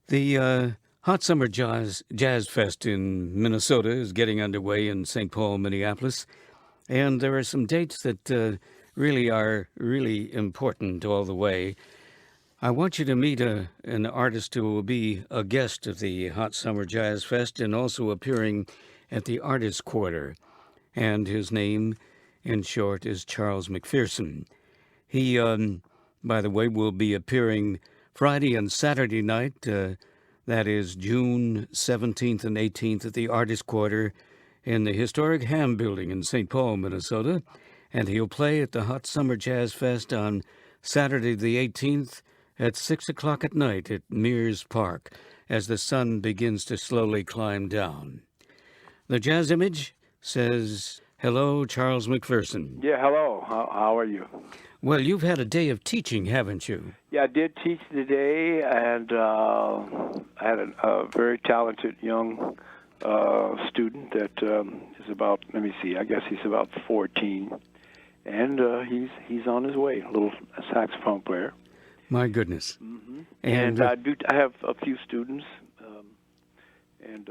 The Hot Summer Jazz Fest in Minnesota is getting underway in St. Paul, Minneapolis, and there are some dates that really are really important all the way. I want you to meet an artist who will be a guest of the Hot Summer Jazz Fest and also appearing at the Artists Quarter, and his name, in short, is Charles McPherson. He, by the way, will be appearing Friday and Saturday night. That is June 17th and 18th at the Artists Quarter in the historic Ham Building in St. Paul, Minnesota. And he'll play at the Hot Summer Jazz Fest on Saturday the 18th at 6 o'clock at night at Mears Park as the sun begins to slowly climb down. The Jazz Image says, "Hello, Charles McPherson." Yeah, hello. How are you? Well, you've had a day of teaching, haven't you? Yeah, I did teach today, and I had a very talented young student that is about, let me see, I guess he's about 14, and he's on his way, a little saxophone player. My goodness. Mm-hmm. And I have a few students, and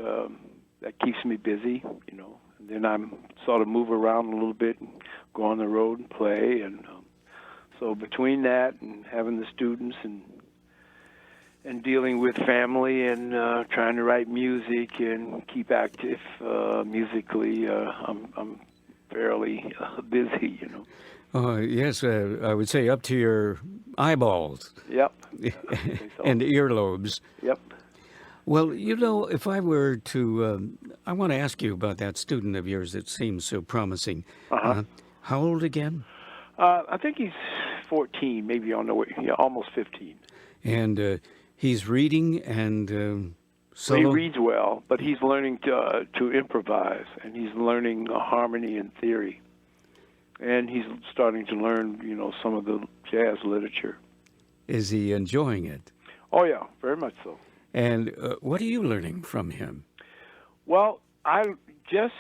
that keeps me busy, you know. And then I'm sort of move around a little bit and go on the road and play, and so between that and having the students and dealing with family and trying to write music and keep active musically, I'm fairly busy, you know. Yes, I would say up to your eyeballs. Yep. And earlobes. Yep. Well, you know, if I were to, I want to ask you about that student of yours that seems so promising. How old again? I think he's 14, maybe on the way, almost 15. And he's reading and solo? He reads well, but he's learning to improvise, and he's learning harmony and theory. And he's starting to learn, you know, some of the jazz literature. Is he enjoying it? Oh, yeah, very much so. And what are you learning from him? Well, I just,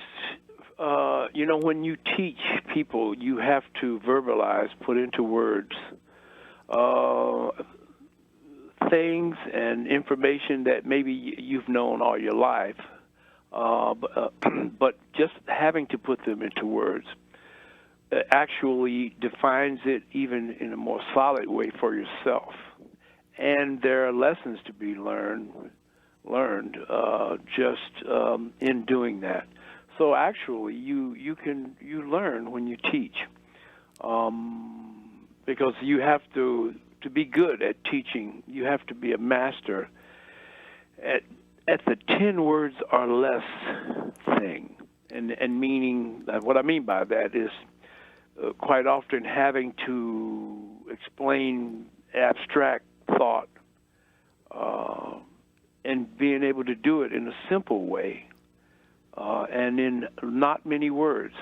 you know, when you teach people, you have to verbalize, put into words things and information that maybe you've known all your life, but just having to put them into words actually defines it even in a more solid way for yourself. And there are lessons to be learned just in doing that. So actually, you learn when you teach, because you have to be good at teaching. You have to be a master at the 10 words or less thing, and meaning what I mean by that is quite often having to explain abstract thought and being able to do it in a simple way and in not many words,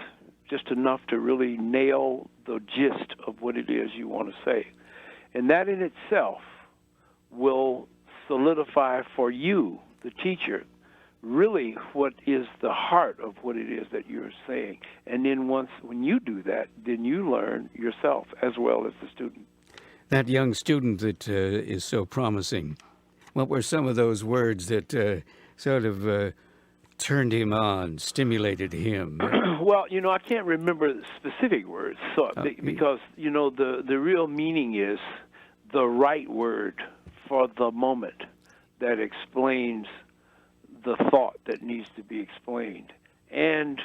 just enough to really nail the gist of what it is you want to say. And that in itself will solidify for you, the teacher, really what is the heart of what it is that you're saying. And then when you do that, then you learn yourself as well as the student. That young student that is so promising, what were some of those words that sort of turned him on, stimulated him? Well, you know, I can't remember the specific words, because, you know, the real meaning is the right word for the moment that explains the thought that needs to be explained. And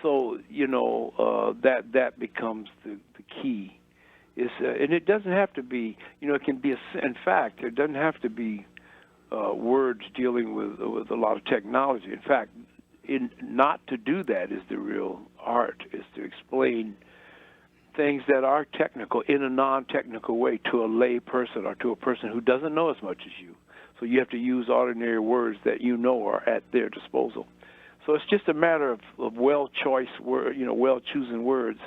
so, you know, that becomes the key. And it doesn't have to be, you know, it can be, in fact, it doesn't have to be words dealing with a lot of technology. In fact, not to do that is the real art, is to explain things that are technical in a non-technical way to a lay person or to a person who doesn't know as much as you. So you have to use ordinary words that you know are at their disposal. So it's just a matter of well-chosen words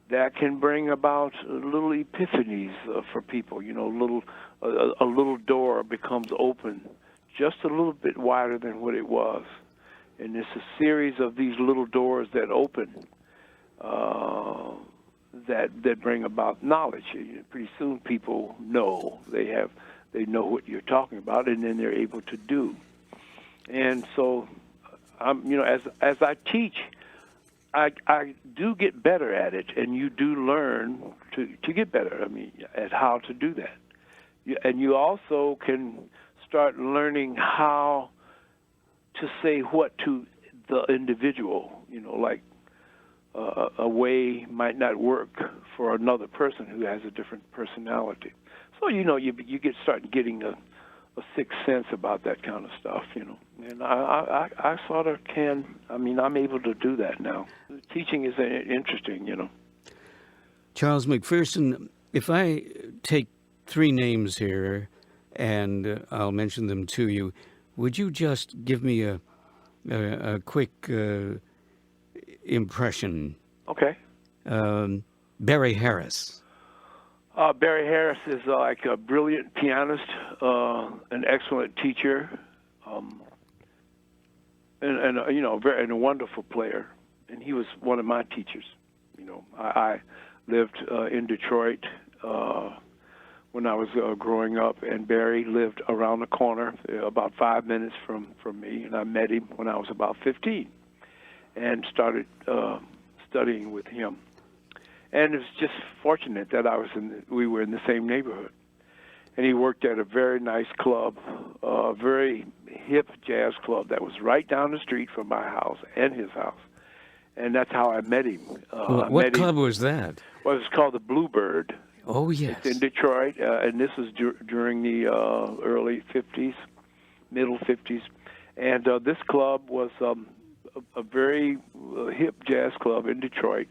that can bring about little epiphanies for people. You know, a little door becomes open just a little bit wider than what it was. And it's a series of these little doors that open that bring about knowledge. Pretty soon people know they they know what you're talking about, and then they're able to do. And so, as I teach, I do get better at it, and you do learn to get better. I mean, at how to do that. And you also can start learning how to say what to the individual. Like a way might not work for another person who has a different personality. So you start getting a sixth sense about that kind of stuff. And I sort of can. I mean, I'm able to do that now. Teaching is interesting. Charles McPherson, if I take three names here and I'll mention them to you, would you just give me a quick impression? Okay. Barry Harris. Barry Harris is like a brilliant pianist, an excellent teacher, and a wonderful player. And he was one of my teachers. I lived in Detroit when I was growing up, and Barry lived around the corner, about 5 minutes from me. And I met him when I was about 15, and started studying with him. And it was just fortunate that we were in the same neighborhood. And he worked at a very nice club, a very hip jazz club that was right down the street from my house and his house. And that's how I met him. What club was that? Well, it's called the Bluebird. Oh, yes. It's in Detroit, and this was during the early 50s, middle 50s. And this club was a very hip jazz club in Detroit.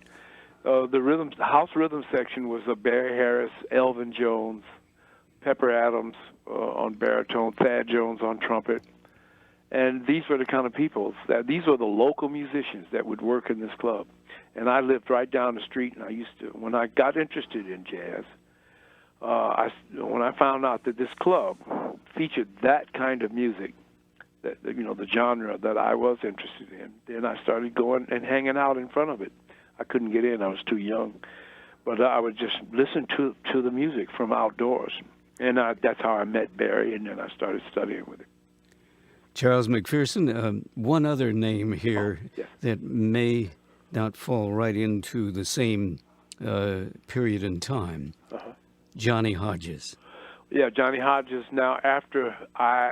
The house rhythm section was Barry Harris, Elvin Jones, Pepper Adams on baritone, Thad Jones on trumpet. And these were the kind of people these were the local musicians that would work in this club. And I lived right down the street, and when I got interested in jazz, when I found out that this club featured that kind of music, the genre that I was interested in, then I started going and hanging out in front of it. I couldn't get in. I was too young. But I would just listen to the music from outdoors. And that's how I met Barry, and then I started studying with him. Charles McPherson, one other name here that may not fall right into the same period in time. Johnny Hodges. Yeah, Johnny Hodges. Now, after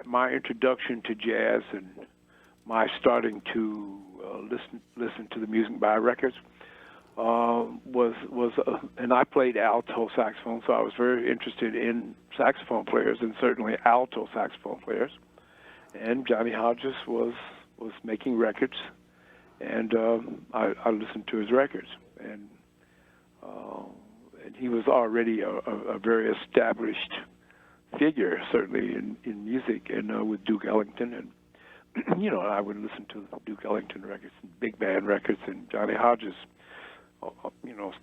my introduction to jazz and my starting to listen to the music by records, and I played alto saxophone, so I was very interested in saxophone players, and certainly alto saxophone players. And Johnny Hodges was making records, and I listened to his records, and he was already a very established figure, certainly in music, and with Duke Ellington, and I would listen to Duke Ellington records, and big band records, and Johnny Hodges,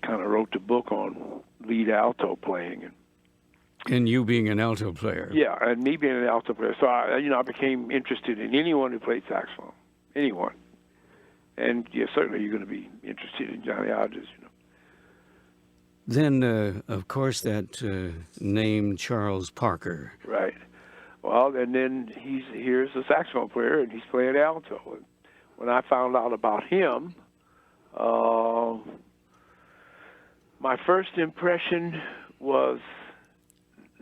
kind of wrote the book on lead alto playing. And you being an alto player. Yeah, and me being an alto player. So I became interested in anyone who played saxophone, anyone. And certainly you're going to be interested in Johnny Hodges. Then, of course, that name Charles Parker. Right. Well, and then here's a saxophone player, and he's playing alto. And when I found out about him, my first impression was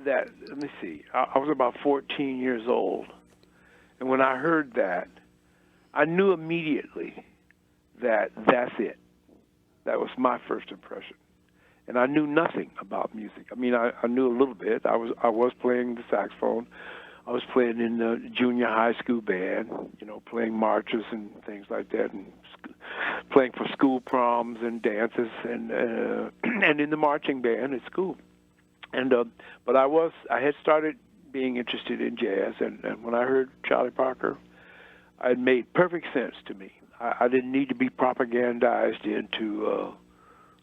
that, let me see, I was about 14 years old. And when I heard that, I knew immediately that that's it. That was my first impression. And I knew nothing about music. I mean, I knew a little bit. I was playing the saxophone. I was playing in the junior high school band, playing marches and things like that, and playing for school proms and dances, and in the marching band at school. And but I had started being interested in jazz, and when I heard Charlie Parker, it made perfect sense to me. I didn't need to be propagandized into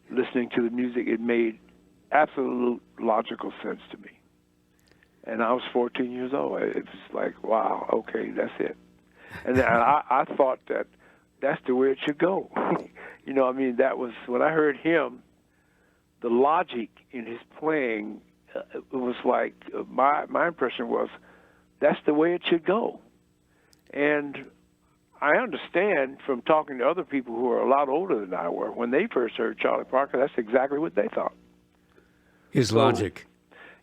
listening to the music. It made absolute logical sense to me. And I was 14 years old. It was like, wow, okay, that's it. And then I thought that's the way it should go. That was, when I heard him, the logic in his playing it was like my impression was that's the way it should go. And I understand from talking to other people who are a lot older than I were, when they first heard Charlie Parker, that's exactly what they thought. His logic.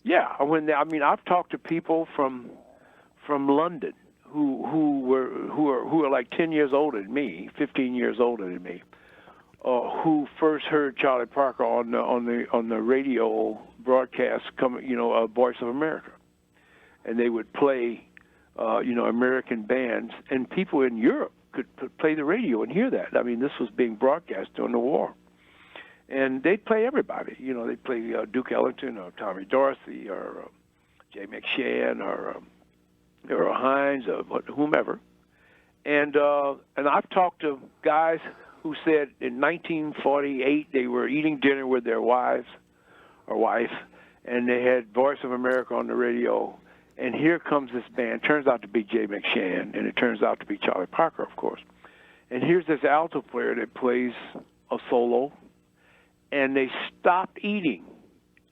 Yeah, I've talked to people from London who are like 10 years older than me, 15 years older than me, who first heard Charlie Parker on the radio broadcast coming, Voice of America, and they would play, American bands, and people in Europe could play the radio and hear that. I mean, this was being broadcast during the war, and they'd play everybody. They'd play Duke Ellington or Tommy Dorsey or Jay McShann or Earl Hines or whomever. And I've talked to guys who said in 1948 they were eating dinner with their wife, and they had Voice of America on the radio, and here comes this band. Turns out to be Jay McShann, and it turns out to be Charlie Parker, of course. And here's this alto player that plays a solo, and they stopped eating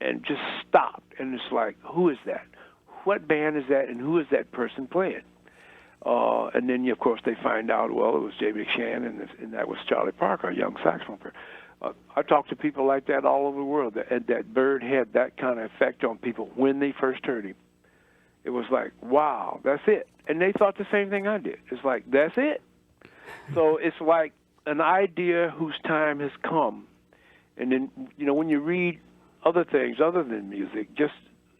and just stopped. And it's like, who is that? What band is that, and who is that person playing? And then, of course, they find out, well, it was Jay McShann, and that was Charlie Parker, a young saxophone player. I talked to people like that all over the world, that Bird had that kind of effect on people when they first heard him. It was like, wow, that's it. And they thought the same thing I did. It's like, that's it. So it's like an idea whose time has come. And then, when you read other things other than music, just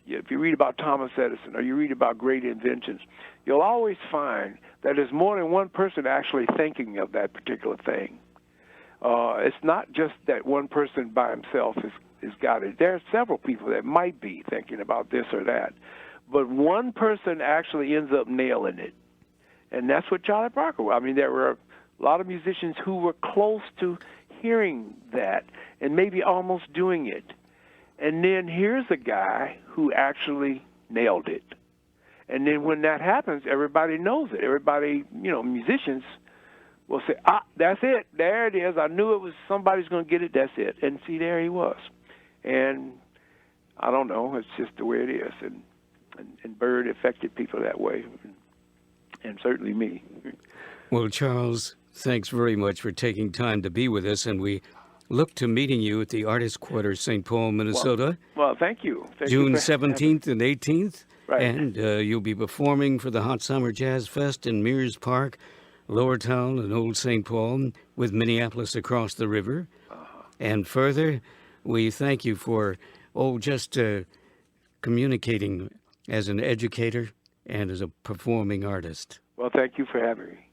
if you read about Thomas Edison or you read about great inventions, you'll always find that there's more than one person actually thinking of that particular thing. It's not just that one person by himself has got it. There are several people that might be thinking about this or that, but one person actually ends up nailing it, and that's what Charlie Parker was. I mean, there were a lot of musicians who were close to hearing that and maybe almost doing it. And then here's a guy who actually nailed it. And then when that happens, everybody knows it. Everybody, musicians will say, that's it. There it is. I knew it was somebody's going to get it. That's it. And see, there he was. And I don't know. It's just the way it is. And Bird affected people that way, and certainly me. Well, Charles, thanks very much for taking time to be with us, and we look to meeting you at the Artist Quarter, St. Paul, Minnesota. Well, thank you. June 17th and 18th. Right. And you'll be performing for the Hot Summer Jazz Fest in Mears Park, Lower Town, and Old St. Paul, with Minneapolis across the river. And further, we thank you for, just communicating as an educator and as a performing artist. Well, thank you for having me.